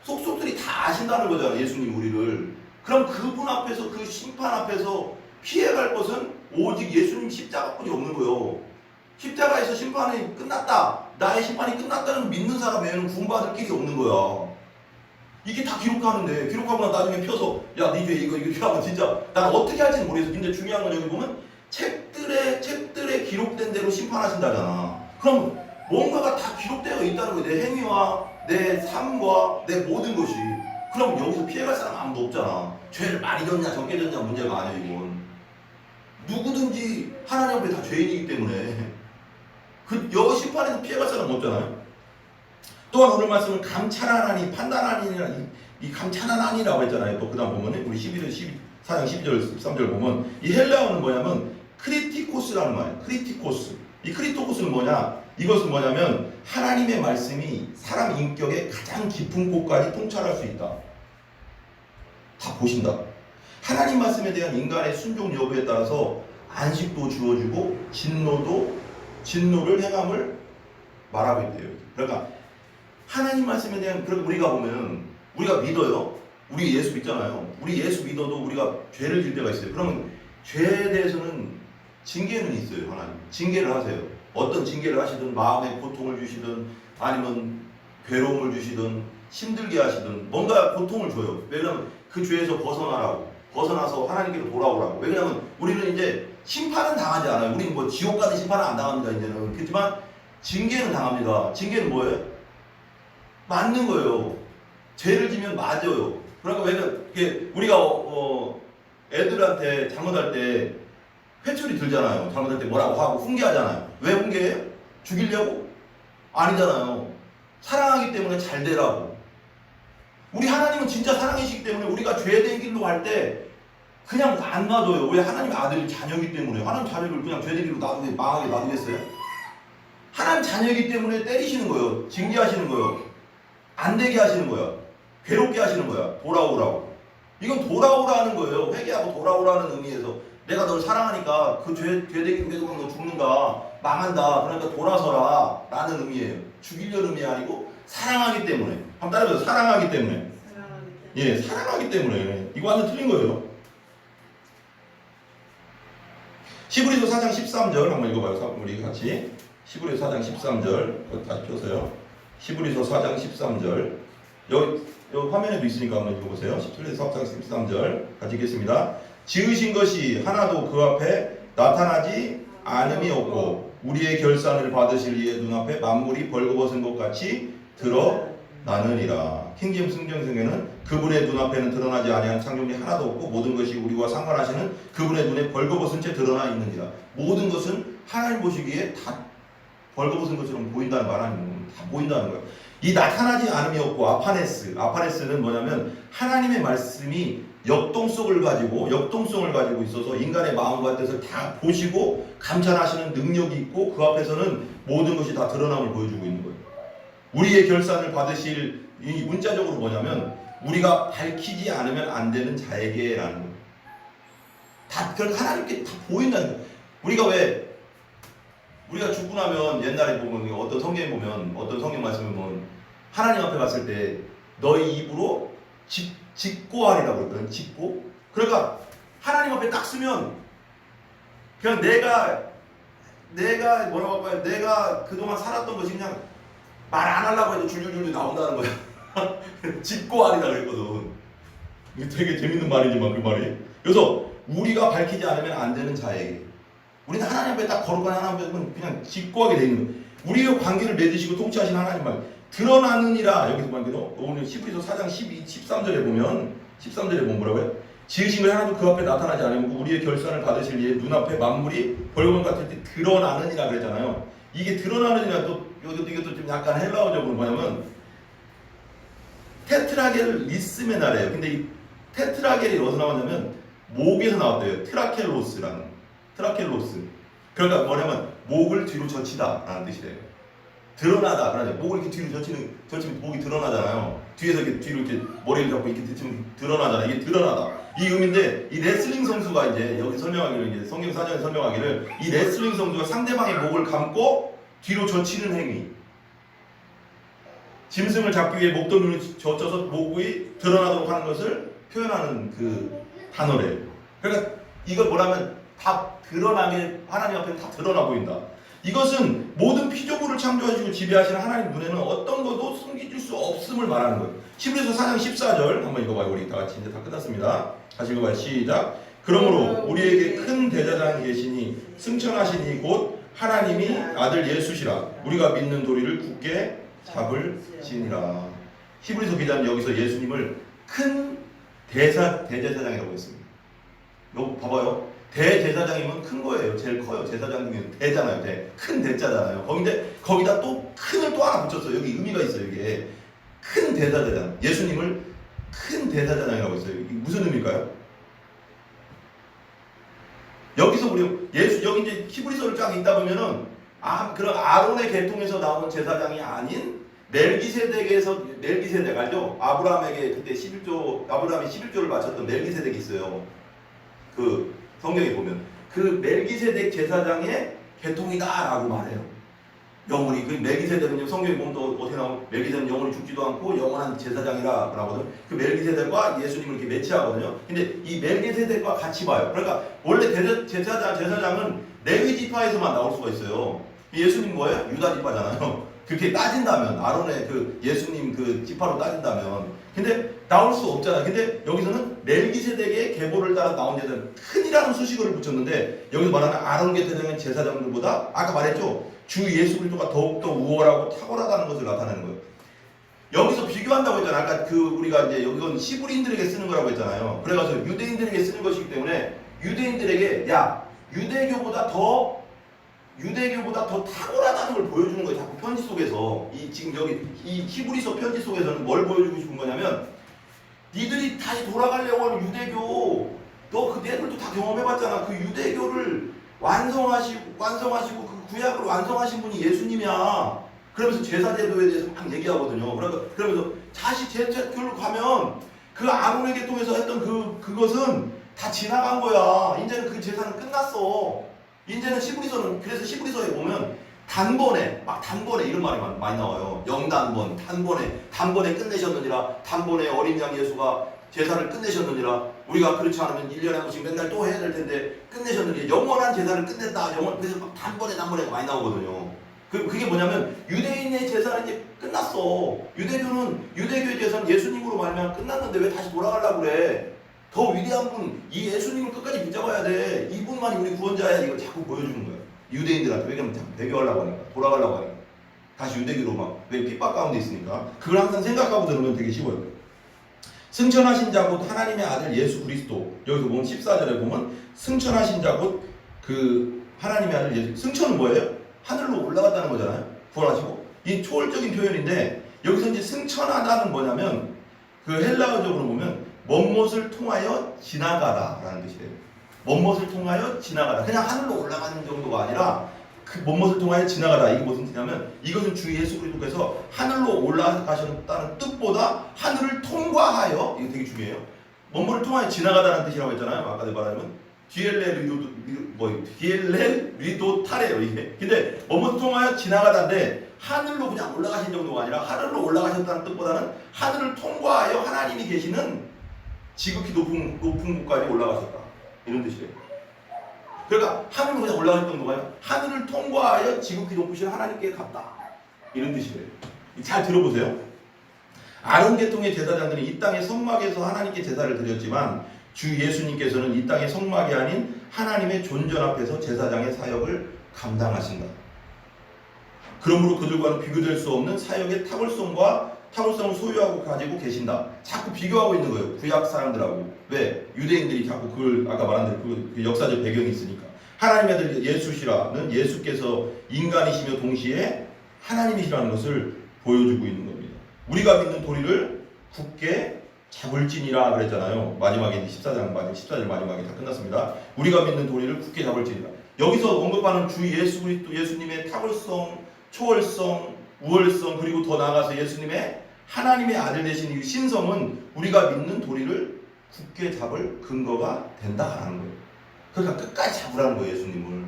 속속들이 다 아신다는 거잖아요. 예수님 우리를. 그럼 그분 앞에서 그 심판 앞에서 피해갈 것은 오직 예수님 십자가뿐이 없는 거예요. 십자가에서 심판이 끝났다. 나의 심판이 끝났다는 걸 믿는 사람 외에는 구원받을 길이 없는 거야. 이게 다 기록하는데 기록하고 나중에 펴서 야 니 죄 이거 하면 진짜 난 어떻게 할지는 모르겠어. 근데 중요한 건 여기 보면 책들에 기록된 대로 심판하신다잖아. 그럼 뭔가가 다 기록되어 있다는 거야. 내 행위와 내 삶과 내 모든 것이. 그럼 여기서 피해갈 사람 아무도 없잖아. 죄를 많이 졌냐 적게 졌냐 문제가 아니야 이건. 누구든지 하나님 앞에 다 죄인이기 때문에 여 심판에서 피해갈 사람 없잖아요. 또한 오늘 말씀은 감찰하나니 판단하니라 이 감찰하나니라고 했잖아요. 또 그 다음 보면 우리 4장 12절 13절 보면 이 헬라어는 뭐냐면 크리티코스라는 말이에요. 크리티코스. 이 크리티코스는 뭐냐? 이것은 뭐냐면 하나님의 말씀이 사람 인격의 가장 깊은 곳까지 통찰할 수 있다. 다 보신다. 하나님 말씀에 대한 인간의 순종 여부에 따라서 안식도 주어지고 진노를 행함을 말하고 있대요. 그러니까 하나님 말씀에 대한 그런 우리가 보면 우리가 믿어요. 우리 예수 믿잖아요. 우리 예수 믿어도 우리가 죄를 질 때가 있어요. 그러면 죄에 대해서는 징계는 있어요. 하나님 징계를 하세요. 어떤 징계를 하시든 마음에 고통을 주시든 아니면 괴로움을 주시든 힘들게 하시든 뭔가 고통을 줘요. 왜냐하면 그 죄에서 벗어나서 하나님께로 돌아오라고. 왜냐하면 우리는 이제 심판은 당하지 않아요. 우리는 뭐 지옥 가는 심판은 안 당합니다. 이제는. 그렇지만 징계는 당합니다. 징계는 뭐예요? 맞는 거예요. 죄를 지면 맞아요. 그러니까 왜냐면 이게 우리가 애들한테 잘못할 때 회초리 들잖아요. 잘못할 때 뭐라고 하고 훈계하잖아요. 왜 훈계해요? 죽이려고? 아니잖아요. 사랑하기 때문에 잘 되라고. 우리 하나님은 진짜 사랑이시기 때문에 우리가 죄된 길로 갈 때 그냥 안 놔둬요. 왜? 하나님 아들이 자녀이기 때문에. 하나님 자녀를 그냥 죄된 길로 망하게 놔두겠어요? 하나님 자녀이기 때문에 때리시는 거예요. 징계하시는 거예요. 안 되게 하시는 거야. 괴롭게 하시는 거야. 돌아오라고. 이건 돌아오라는 거예요. 회개하고 돌아오라는 의미에서 내가 널 사랑하니까 그 죄되기 계속 너 죽는다. 망한다. 그러니까 돌아서라 라는 의미예요. 죽이려는 의미 아니고 사랑하기 때문에. 한번 따라해보세요. 사랑하기 때문에. 예, 사랑하기 때문에. 이거 완전 틀린 거예요. 히브리서 4장 13절 한번 읽어봐요. 우리 같이. 히브리서 4장 13절 다시 펴세요. 히브리서 4장 13절. 여기 화면에도 있으니까 한번 읽어보세요. 히브리서 4장 13절 같이 읽겠습니다. 지으신 것이 하나도 그 앞에 나타나지 않음이 없고 우리의 결산을 받으실 이의 눈앞에 만물이 벌거벗은 것 같이 드러나느니라. 킹제임 성경에는 그분의 눈앞에는 드러나지 아니한 창조물이 하나도 없고 모든 것이 우리와 상관하시는 그분의 눈에 벌거벗은 채 드러나 있느니라. 모든 것은 하나님 보시기에 다 벌거벗은 것처럼 보인다는 말 아니에요. 다 보인다는 거예요. 이 나타나지 않음이 없고 아파네스는 뭐냐면 하나님의 말씀이 역동성을 가지고 있어서 인간의 마음과 뜻을 다 보시고 감찰하시는 능력이 있고 그 앞에서는 모든 것이 다 드러남을 보여주고 있는 거예요. 우리의 결산을 받으실 이 문자적으로 뭐냐면 우리가 밝히지 않으면 안 되는 자에게라는 거예요. 다 그런 하나님께 다 보인다는 거예요. 우리가 죽고 나면 옛날에 보면 어떤 성경에 보면 어떤 성경 말씀을 보면 하나님 앞에 갔을 때 너희 입으로 직고하리라고 그랬거든. 직고. 그러니까 하나님 앞에 딱 쓰면 그냥 내가 뭐라고 할까요? 내가 그동안 살았던 것이 그냥 말 안 하려고 해도 줄줄줄 나온다는 거야. 직고하리라 그랬거든. 이게 되게 재밌는 말이지만 그 말이. 그래서 우리가 밝히지 않으면 안 되는 자에게. 우리는 하나님 앞에 딱 거룩한 하나님 앞에 그냥 직고하게 돼 있는 거예요. 우리의 관계를 맺으시고 통치하신 하나님 말. 드러나느니라. 여기서 말해도 오늘 히브리서 4장 13절에 보면 뭐라고요? 지으신 것 하나도 그 앞에 나타나지 않으면 우리의 결산을 받으실 이의 눈앞에 만물이 벌거벗은 같을 때 드러나느니라 그랬잖아요. 이게 드러나느니라 또 이것도 좀 약간 헬라어적으로 뭐냐면 테트라겔 리스메나래요. 근데 이 테트라겔이 어디서 나왔냐면 목에서 나왔대요. 트라켈로스. 그러니까 뭐냐면 목을 뒤로 젖히다라는 뜻이래요. 드러나다. 그러죠. 목을 이렇게 뒤로 젖히면 목이 드러나잖아요. 뒤에서 이렇게 뒤로 이렇게 머리를 잡고 이렇게 젖히면 드러나잖아요. 이게 드러나다. 이 의미인데 이 레슬링 선수가 이제 여기 설명하기를 이제 성경 사전에 설명하기를 이 레슬링 선수가 상대방의 목을 감고 뒤로 젖히는 행위. 짐승을 잡기 위해 목덜미를 젖혀서 목이 드러나도록 하는 것을 표현하는 그 단어래요. 그러니까 이걸 뭐라면 다 드러나게 하나님 앞에 다 드러나 보인다. 이것은 모든 피조물을 창조하시고 지배하시는 하나님 눈에는 어떤 것도 숨기질 수 없음을 말하는 거예요. 히브리서 4장 14절 한번 읽어봐요. 우리 다 같이 이제 다 끝났습니다. 다시 읽어봐요. 시작. 그러므로 우리에게 큰 대제사장이 계시니 승천하시니 곧 하나님이 아들 예수시라. 우리가 믿는 도리를 굳게 잡을지니라. 히브리서 기자는 여기서 예수님을 큰 대제사장이라고 했습니다. 이거 봐봐요. 대제사장이면 큰 거예요. 제일 커요. 제사장 중에 대잖아요. 큰 대자잖아요. 거기다 또 큰을 또 하나 붙였어요. 여기 의미가 있어요. 이게 큰 대제사장. 예수님을 큰 대제사장이라고 했어요. 이게 무슨 의미일까요? 여기서 우리 여기 이제 히브리서를 쫙 읽다 보면은 그런 아론의 계통에서 나온 제사장이 아닌 멜기세덱 알죠? 아브라함에게 그때 아브라함이 11조를 바쳤던 멜기세덱이 있어요. 그 성경에 보면 그 멜기세덱 제사장의 계통이다라고 말해요. 영원히 그 멜기세덱은요 성경에 보면 또 어떻게 나오면 멜기세덱은 영원히 죽지도 않고 영원한 제사장이라 하거든요. 그 멜기세덱과 예수님을 이렇게 매치하거든요. 근데 이 멜기세덱과 같이 봐요. 그러니까 원래 제사장은 레위 지파에서만 나올 수가 있어요. 예수님 뭐예요? 유다 지파잖아요. 그렇게 따진다면 아론의 그 예수님 그 지파로 따진다면 근데 나올 수 없잖아요. 근데 여기서는 멜기세덱의 계보를 따라 나온 제사장 큰이라는 수식어를 붙였는데 여기서 말하는 아론 계통의 제사장들보다 아까 말했죠. 주 예수 그리스도가 더욱더 우월하고 탁월하다는 것을 나타내는 거예요. 여기서 비교한다고 했잖아요. 아까 그 우리가 이제 이건 히브리인들에게 쓰는 거라고 했잖아요. 그래가지고 유대인들에게 쓰는 것이기 때문에 유대인들에게 야 유대교보다 더 탁월하다는 걸 보여주는 거예요. 자꾸 편지 속에서 지금 여기 이 히브리서 편지 속에서는 뭘 보여주고 싶은 거냐면 니들이 다시 돌아가려고 하는 유대교 너 그 애들도 다 경험해봤잖아. 그 유대교를 완성하시고 그 구약을 완성하신 분이 예수님이야. 그러면서 제사제도에 대해서 막 얘기하거든요. 그러면서 다시 제사교로 가면 그 아론의 계통에서 했던 그것은 다 지나간 거야. 이제는 그 제사는 끝났어. 이제는 히브리서는 그래서 히브리서에 보면 단번에 이런 말이 많이 나와요. 영단번, 단번에 끝내셨느니라. 단번에 어린 양 예수가 제사를 끝내셨느니라. 우리가 그렇지 않으면 1년에 한 번씩 맨날 또 해야 될 텐데 끝내셨느니라. 영원한 제사를 끝냈다. 그래서 막 단번에 많이 나오거든요. 그게 뭐냐면 유대인의 제사는 이제 끝났어. 유대교의 제사는 예수님으로 말하면 끝났는데 왜 다시 돌아가려고 그래? 더 위대한 분, 이 예수님을 끝까지 붙잡아야 돼. 이분만이 우리 구원자야. 이걸 자꾸 보여주는 거예요. 유대인들한테. 왜냐면 자꾸 배교하려고 하니까. 돌아가려고 하니까. 다시 유대교로 막. 왜 핍박 가운데 있으니까. 그걸 항상 생각하고 들으면 되게 쉬워요. 승천하신 자 곧 하나님의 아들 예수 그리스도. 여기서 보면 14절에 보면 승천하신 자 곧 그 하나님의 아들 예수. 승천은 뭐예요? 하늘로 올라갔다는 거잖아요. 부활하시고. 이 초월적인 표현인데 여기서 이제 승천하다는 뭐냐면 그 헬라어적으로 보면 먼못을 통하여 지나가다 라는 뜻이에요. 먼못을 통하여 지나가다. 그냥 하늘로 올라가는 정도가 아니라 그 먼못을 통하여 지나가다. 이게 무슨 뜻이냐면 이것은 주 예수 그리스도께서 하늘로 올라가셨다는 뜻보다 하늘을 통과하여, 이거 되게 중요해요. 먼못을 통하여 지나가다는 뜻이라고 했잖아요. 아까 말하면 디엘레 리도 타래요 이게. 근데 먼못을 통하여 지나가다인데 하늘로 그냥 올라가신 정도가 아니라 하늘로 올라가셨다는 뜻보다는 하늘을 통과하여 하나님이 계시는 지극히 높은 곳까지 올라가셨다. 이런 뜻이에요. 그러니까 하늘로 그냥 올라갈 정도가 아니라 하늘을 통과하여 지극히 높으신 하나님께 갔다. 이런 뜻이에요. 잘 들어보세요. 아론 계통의 제사장들이 이 땅의 성막에서 하나님께 제사를 드렸지만 주 예수님께서는 이 땅의 성막이 아닌 하나님의 존전 앞에서 제사장의 사역을 감당하신다. 그러므로 그들과는 비교될 수 없는 사역의 탁월성을 소유하고 가지고 계신다. 자꾸 비교하고 있는 거예요. 구약 사람들하고. 왜? 유대인들이 자꾸 그걸 아까 말한 대로 그 역사적 배경이 있으니까. 하나님의 아들 예수시라는 예수께서 인간이시며 동시에 하나님이시라는 것을 보여주고 있는 겁니다. 우리가 믿는 도리를 굳게 잡을지니라 그랬잖아요. 마지막에 14절 마지막에 다 끝났습니다. 우리가 믿는 도리를 굳게 잡을지니라. 여기서 언급하는 주 예수 그리스도 예수님의 탁월성, 초월성, 우월성 그리고 더 나아가서 예수님의 하나님의 아들 되신 이 신성은 우리가 믿는 도리를 굳게 잡을 근거가 된다라는 거예요. 그러니까 끝까지 잡으라는 거예요. 예수님을.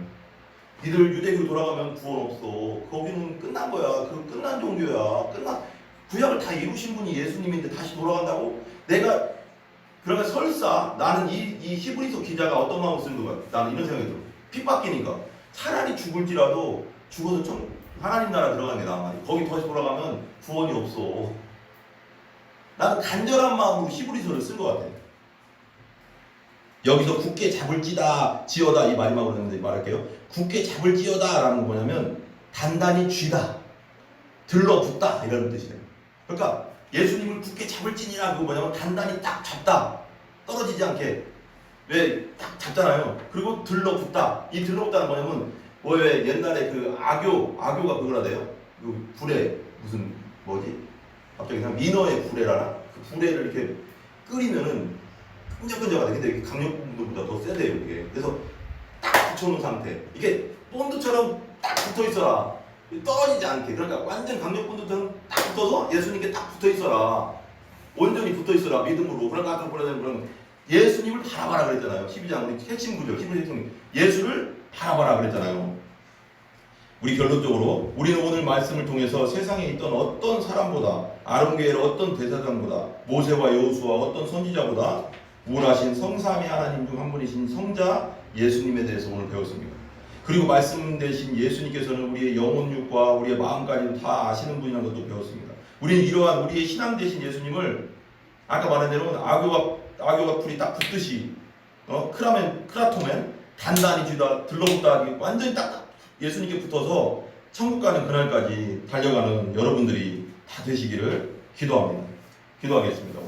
니들 유대교로 돌아가면 구원 없어. 거기는 끝난 거야. 그 끝난 종교야. 구약을 다 이루신 분이 예수님인데 다시 돌아간다고? 그러니까 설사 나는 이 히브리서 기자가 어떤 마음을 쓰는 거야? 나는 이런 생각이 들어. 핍박이니까 차라리 죽을지라도 죽어서 하나님 나라 들어가는 게 나아. 거기 다시 돌아가면 구원이 없어. 나는 간절한 마음으로 히브리서를 쓴 것 같아. 여기서 굳게 잡을지다 지어다 이 마지막으로 했는데 말할게요. 굳게 잡을지어다 라는 건 뭐냐면 단단히 쥐다, 들러붙다 이런 뜻이에요. 그러니까 예수님을 굳게 잡을지니라 그거 뭐냐면 단단히 딱 잡다, 떨어지지 않게. 왜 딱 잡잖아요. 그리고 들러붙다. 이 들러붙다는 뭐냐면 왜 옛날에 그 악교가 그거라대요. 그 불에 갑자기 그냥 민어의 불에라나 그 불에를 이렇게 끓이면은 끈적끈적하대. 근데 이게 강력분들보다 더 세대요 이게. 그래서 딱 붙여놓은 상태. 이게 본드처럼 딱 붙어 있어라. 떨어지지 않게. 그러니까 완전 강력분들처럼 딱 붙어서 예수님께 딱 붙어 있어라. 온전히 붙어 있어라 믿음으로. 그러니까 아까 그런 예수님을 바라봐라 그랬잖아요. 12장 우리 핵심 구절, 히브리 핵심 예수를 바라봐라 그랬잖아요. 우리 결론적으로 우리는 오늘 말씀을 통해서 세상에 있던 어떤 사람보다, 아론교회의 어떤 대사장보다, 모세와 여호수아 어떤 선지자보다 우월하신 성삼위 하나님 중 한 분이신 성자 예수님에 대해서 오늘 배웠습니다. 그리고 말씀 되신 예수님께서는 우리의 영혼육과 우리의 마음까지도 다 아시는 분이라는 것도 배웠습니다. 우리는 이러한 우리의 신앙 되신 예수님을 아까 말한 대로 악교가 풀이 딱 붙듯이 크라토멘 단단히 쥐다 들러붙다 완전히 딱 예수님께 붙어서 천국 가는 그날까지 달려가는 여러분들이 다 되시기를 기도합니다. 기도하겠습니다.